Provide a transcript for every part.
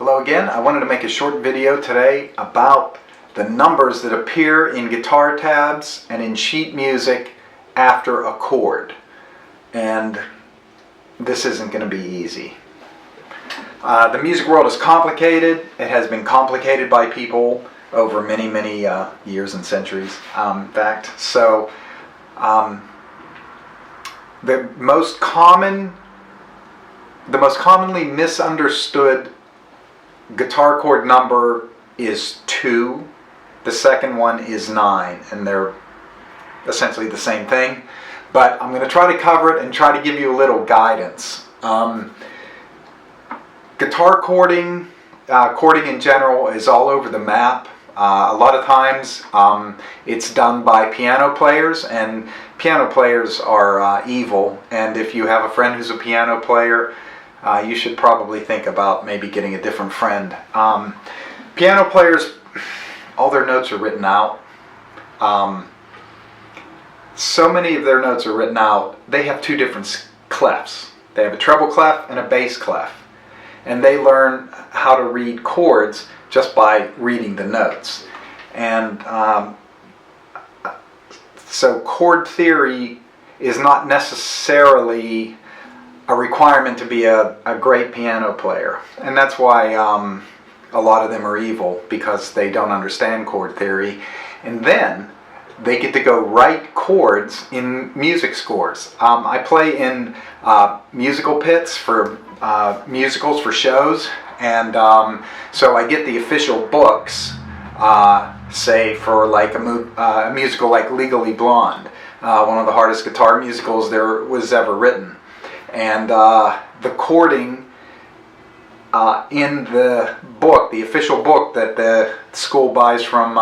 Hello again. I wanted to make a short video today about the numbers that appear in guitar tabs and in sheet music after a chord. And this isn't going to be easy. The music world is complicated. It has been complicated by people over many years and centuries, in fact. So the most commonly misunderstood guitar chord number is 2. The second one is 9, and they're essentially the same thing. But I'm going to try to cover it and try to give you a little guidance. Guitar chording in general is all over the map. A lot of times it's done by piano players, and piano players are evil. And if you have a friend who's a piano player, you should probably think about maybe getting a different friend. Piano players, all their notes are written out. So many of their notes are written out, they have two different clefs. They have a treble clef and a bass clef. And they learn how to read chords just by reading the notes. And so chord theory is not necessarily a requirement to be a great piano player. And that's why a lot of them are evil, because they don't understand chord theory. And then they get to go write chords in music scores. I play in musical pits for musicals for shows, and so I get the official books, say for like a musical like Legally Blonde, one of the hardest guitar musicals there was ever written. And the chording in the book, the official book that the school buys from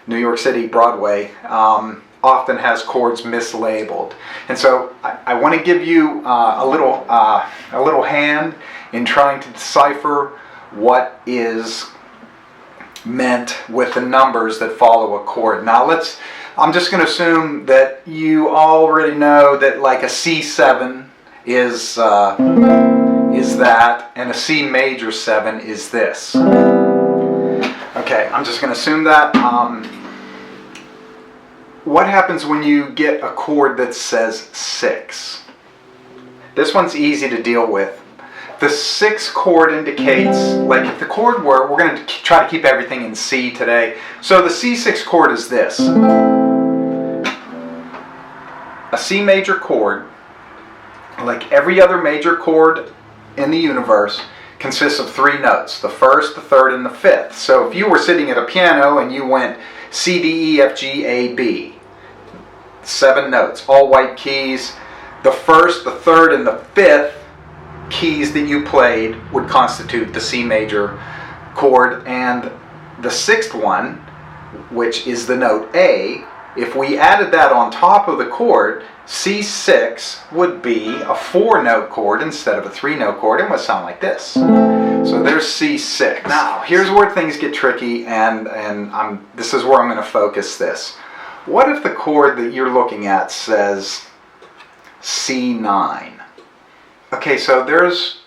New York City Broadway, often has chords mislabeled. And so I want to give you a little hand in trying to decipher what is meant with the numbers that follow a chord. Now I'm just going to assume that you already know that like a C7 is that, and a C major 7 is this. Okay, I'm just going to assume that. What happens when you get a chord that says 6? This one's easy to deal with. The 6 chord indicates, like if the chord we're going to try to keep everything in C today. So the C6 chord is this. A C major chord, like every other major chord in the universe, consists of 3 notes: the first, the third, and the fifth. So if you were sitting at a piano and you went C, D, E, F, G, A, B, 7 notes, all white keys. The first, the third, and the fifth keys that you played would constitute the C major chord, and the 6th one, which is the note A, if we added that on top of the chord, C6 would be a 4-note chord instead of a 3-note chord, and would sound like this. So there's C6. Now, here's where things get tricky, and this is where I'm going to focus this. What if the chord that you're looking at says C9? Okay, so there's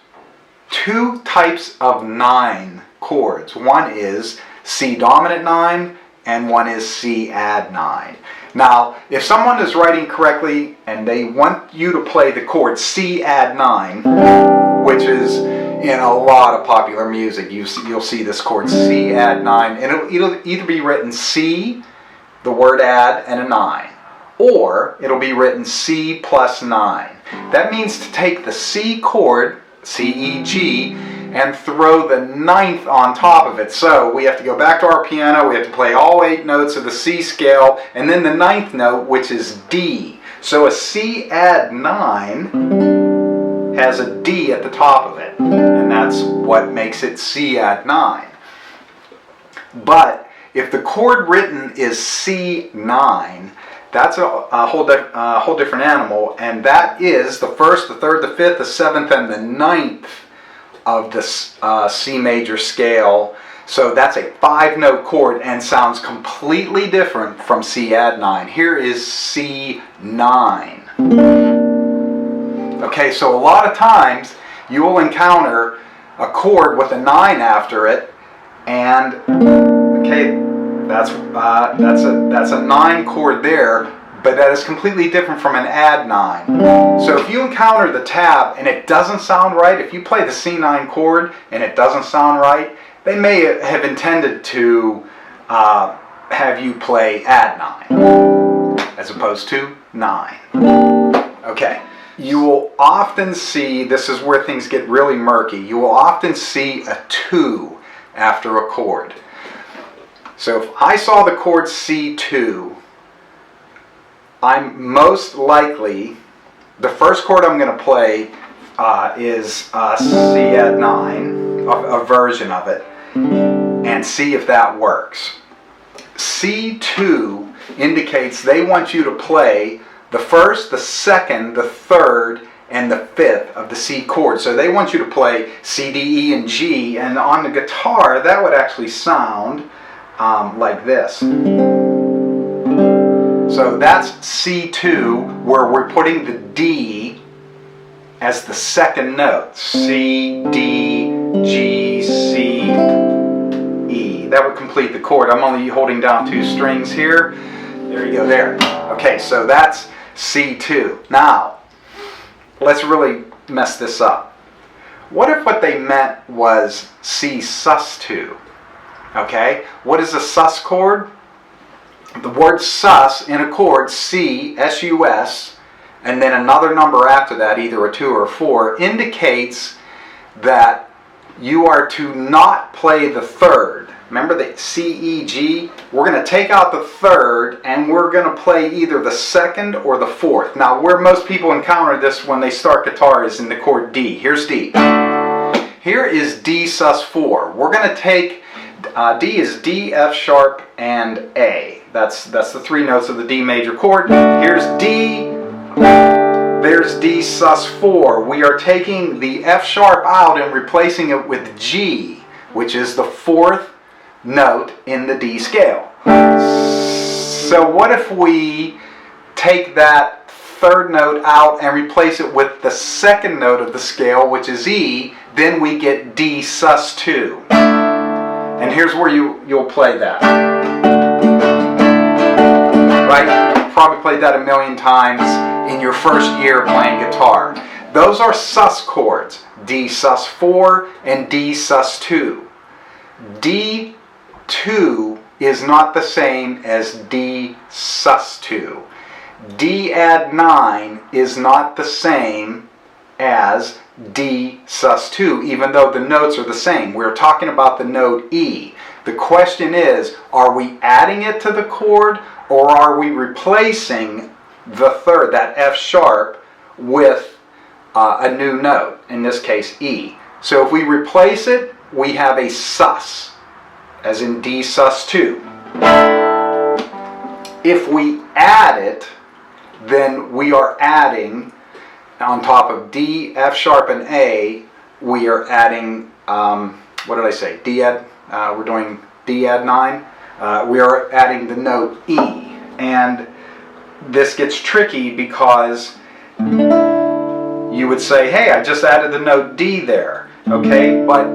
2 types of 9 chords. One is C dominant 9, and one is C add 9. Now, if someone is writing correctly and they want you to play the chord C add 9, which is in a lot of popular music, you'll see this chord C add 9, and it'll either be written C, the word add, and a 9, or it'll be written C plus 9. That means to take the C chord, C, E, G, and throw the 9th on top of it. So we have to go back to our piano, we have to play all 8 notes of the C scale, and then the 9th note, which is D. So a C add 9 has a D at the top of it, and that's what makes it C add 9. But if the chord written is C9, that's a whole different animal, and that is the first, the third, the fifth, the 7th, and the 9th of the C major scale. So that's a 5-note chord and sounds completely different from C add 9. Here is C9. Okay, so a lot of times you will encounter a chord with a 9 after it, and okay, that's a 9 chord there, but that is completely different from an add 9. So if you encounter the tab and it doesn't sound right, if you play the C9 chord and it doesn't sound right, they may have intended to have you play add 9 as opposed to 9. Okay. You will often see, this is where things get really murky, you will often see a 2 after a chord. So if I saw the chord C2, I'm most likely, the first chord I'm going to play is C add 9, a version of it, and see if that works. C2 indicates they want you to play the first, the second, the third, and the fifth of the C chord. So they want you to play C, D, E, and G, and on the guitar that would actually sound like this. So that's C2, where we're putting the D as the second note. C, D, G, C, E. That would complete the chord. I'm only holding down 2 strings here. There you go, there. Okay, so that's C2. Now, let's really mess this up. What if what they meant was C sus2? Okay, what is a sus chord? The word sus in a chord, C, S-U-S, and then another number after that, either a 2 or a 4, indicates that you are to not play the third. Remember the C, E, G? We're going to take out the third and we're going to play either the second or the fourth. Now, where most people encounter this when they start guitar is in the chord D. Here's D. Here is D sus4. We're going to take, D is D, F sharp, and A. That's the 3 notes of the D major chord. Here's D. There's D sus4. We are taking the F sharp out and replacing it with G, which is the 4th note in the D scale. So what if we take that 3rd note out and replace it with the 2nd note of the scale, which is E, then we get D sus2. And here's where you'll play that. Right? You've probably played that a million times in your first year playing guitar. Those are sus chords, D sus4 and D sus2. D2 is not the same as D sus2. D add 9 is not the same as D sus2, even though the notes are the same. We're talking about the note E. The question is, are we adding it to the chord, or are we replacing the third, that F sharp, with a new note, in this case E? So if we replace it, we have a sus, as in D sus2. If we add it, then we are adding, on top of D, F sharp, and A, we are adding, what did I say? D add, we're doing D add 9. We are adding the note E. And this gets tricky because you would say, hey, I just added the note D there. Okay, but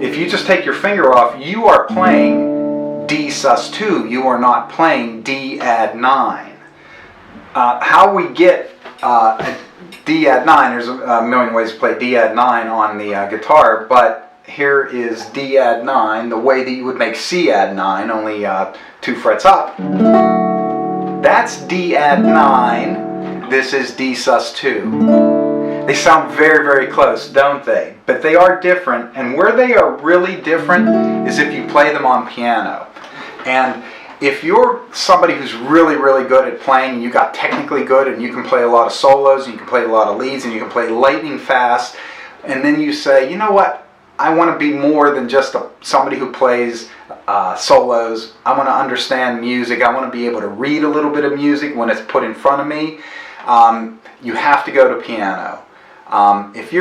if you just take your finger off, you are playing D sus2. You are not playing D add 9. How we get D add 9, there's a million ways to play D add 9 on the guitar, but here is D add 9, the way that you would make C add 9, only 2 frets up. That's D add 9, this is D sus2. They sound very, very close, don't they? But they are different, and where they are really different is if you play them on piano. And if you're somebody who's really, really good at playing, you got technically good, and you can play a lot of solos, and you can play a lot of leads, and you can play lightning fast, and then you say, you know what, I want to be more than just somebody who plays solos. I want to understand music. I want to be able to read a little bit of music when it's put in front of me. You have to go to piano. If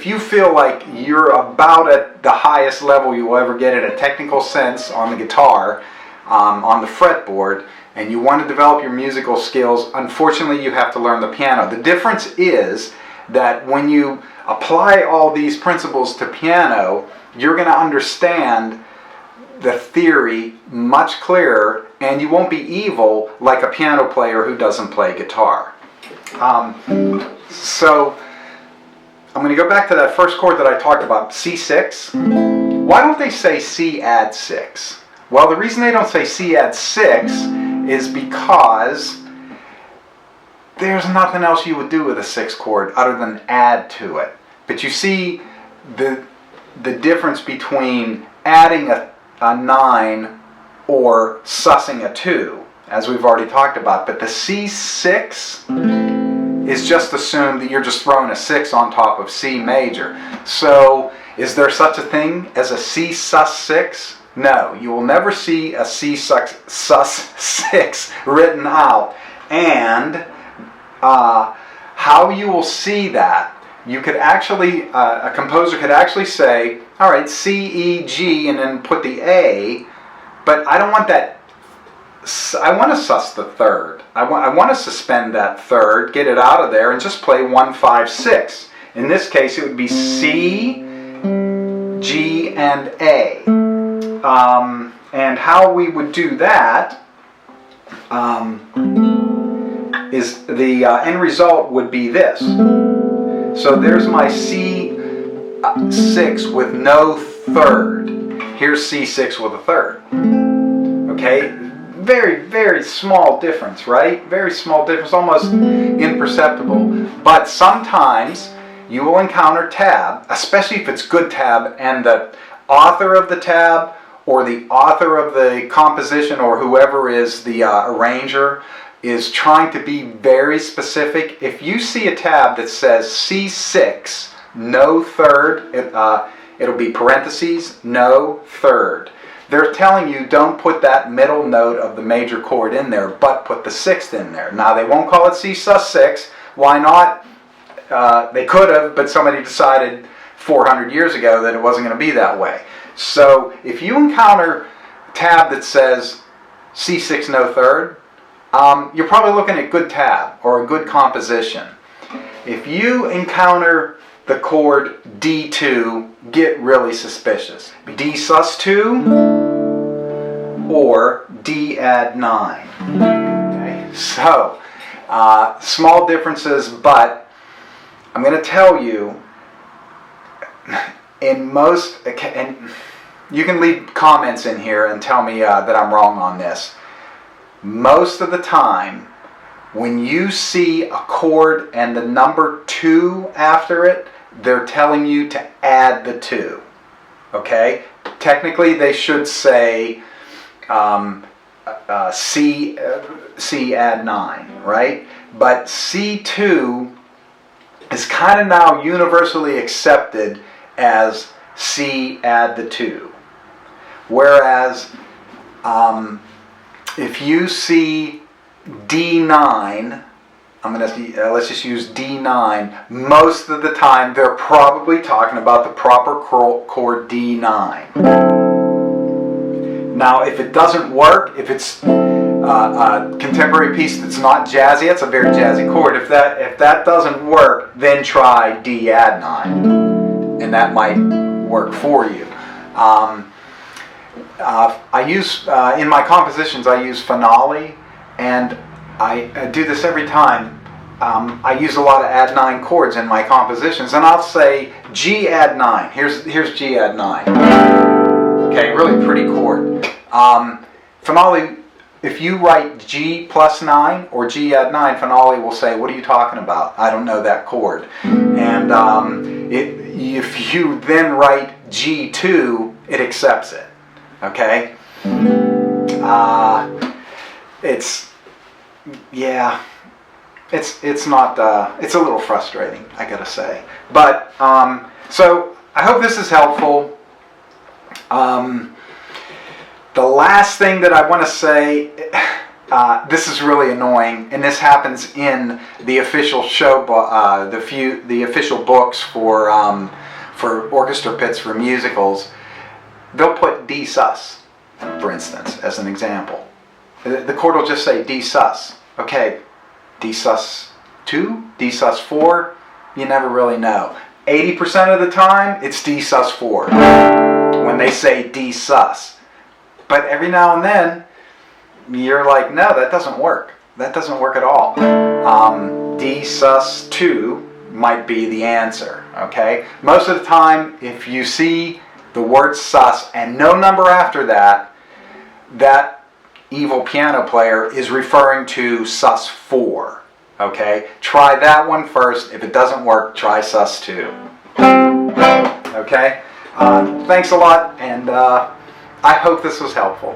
you feel like you're about at the highest level you'll ever get in a technical sense on the guitar, on the fretboard, and you want to develop your musical skills, unfortunately you have to learn the piano. The difference is, that when you apply all these principles to piano, you're going to understand the theory much clearer, and you won't be evil like a piano player who doesn't play guitar. So I'm going to go back to that first chord that I talked about, C6. Why don't they say C add 6? Well, the reason they don't say C add 6 is because there's nothing else you would do with a 6 chord other than add to it. But you see the difference between adding a 9 or sussing a 2, as we've already talked about. But the C6 is just assumed that you're just throwing a 6 on top of C major. So is there such a thing as a C sus 6? No, you will never see a C sus 6 written out. And how you will see that, you could actually, a composer could actually say, all right, C, E, G, and then put the A, but I don't want that. I want to sus the third. I want to suspend that third, get it out of there, and just play 1, 5, 6. In this case, it would be C, G, and A. And how we would do that is the end result would be this. So there's my C6 with no third. Here's C6 with a third. Okay? Very, very small difference, right? Very small difference, almost imperceptible. But sometimes you will encounter tab, especially if it's good tab, and the author of the tab or the author of the composition or whoever is the arranger is trying to be very specific. If you see a tab that says C6, no third, it'll be parentheses, no third. They're telling you don't put that middle note of the major chord in there, but put the 6th in there. Now they won't call it C sus 6. Why not? They could have, but somebody decided 400 years ago that it wasn't going to be that way. So if you encounter a tab that says C6 no third, you're probably looking at good tab or a good composition. If you encounter the chord D2, get really suspicious. D sus 2 or D add 9. Okay? So, small differences, but I'm going to tell you, in most, and you can leave comments in here and tell me that I'm wrong on this. Most of the time, when you see a chord and the number 2 after it, they're telling you to add the 2. Okay? Technically, they should say C add 9, right? But C2 is kind of now universally accepted as C add the 2. Whereas, if you see D9, let's just use D9. Most of the time, they're probably talking about the proper chord D9. Now, if it doesn't work, if it's a contemporary piece that's not jazzy, it's a very jazzy chord. If that doesn't work, then try D add 9, and that might work for you. I use, in my compositions, I use finale, and I do this every time. I use a lot of add 9 chords in my compositions, and I'll say G add 9. Here's G add 9. Okay, really pretty chord. Finale, if you write G plus 9 or G add 9, finale will say, what are you talking about? I don't know that chord. And if you then write G2, it accepts it. Okay? It's not, it's a little frustrating, I gotta say. But, so, I hope this is helpful. The last thing that I want to say, this is really annoying, and this happens in the official show, the official books for orchestra pits for musicals. They'll put D sus, for instance, as an example. The chord will just say D sus. Okay, D sus 2, D sus 4. You never really know. 80% of the time, it's D sus4 when they say D sus. But every now and then, you're like, no, that doesn't work. That doesn't work at all. D sus2 might be the answer, okay? Most of the time, if you see the word sus and no number after that, that evil piano player is referring to sus4, okay? Try that one first. If it doesn't work, try sus2, okay? Thanks a lot, and I hope this was helpful.